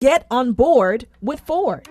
Get on board with Ford.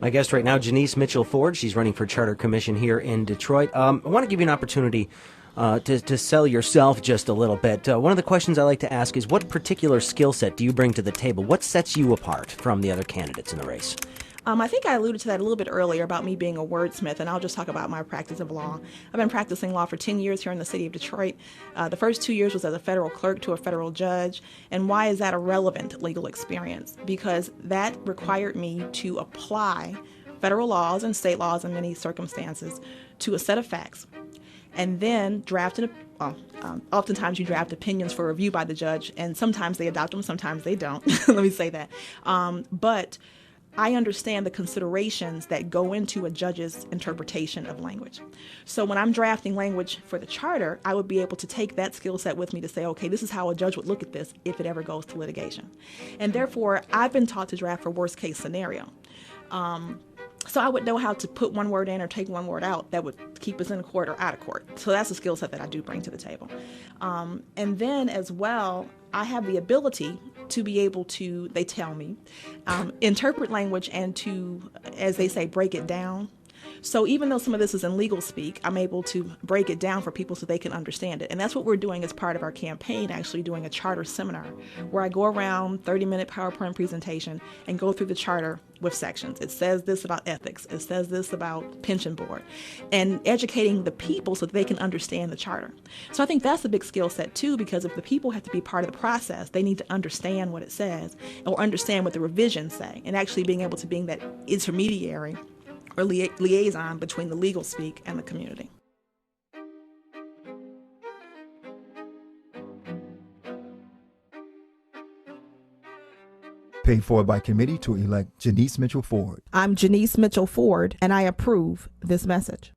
My guest right now, Jenice Mitchell Ford. She's running for Charter Commission here in Detroit. I want to give you an opportunity to sell yourself just a little bit. One of the questions I like to ask is, what particular skill set do you bring to the table? What sets you apart from the other candidates in the race? I think I alluded to that a little bit earlier about me being a wordsmith, and I'll just talk about my practice of law. I've been practicing law for 10 years here in the city of Detroit. The first 2 years was as a federal clerk to a federal judge. And why is that a relevant legal experience? Because that required me to apply federal laws and state laws in many circumstances to a set of facts, and then oftentimes you draft opinions for review by the judge, and sometimes they adopt them, sometimes they don't. Let me say that. But I understand the considerations that go into a judge's interpretation of language. So when I'm drafting language for the charter, I would be able to take that skill set with me to say, okay, this is how a judge would look at this if it ever goes to litigation. And therefore, I've been taught to draft for worst case scenario. So I would know how to put one word in or take one word out that would keep us in court or out of court. So that's a skill set that I do bring to the table. And then as well, I have the ability to be able to, they tell me, interpret language and to, as they say, break it down. So even though some of this is in legal speak, I'm able to break it down for people so they can understand it. And that's what we're doing as part of our campaign, actually doing a charter seminar where I go around 30-minute PowerPoint presentation and go through the charter with sections. It says this about ethics. It says this about pension board, and educating the people so that they can understand the charter. So I think that's a big skill set too, because if the people have to be part of the process, they need to understand what it says or understand what the revisions say, and actually being able to be that intermediary or liaison between the legal speak and the community. Paid for by committee to elect Jenice Mitchell Ford. I'm Jenice Mitchell Ford, and I approve this message.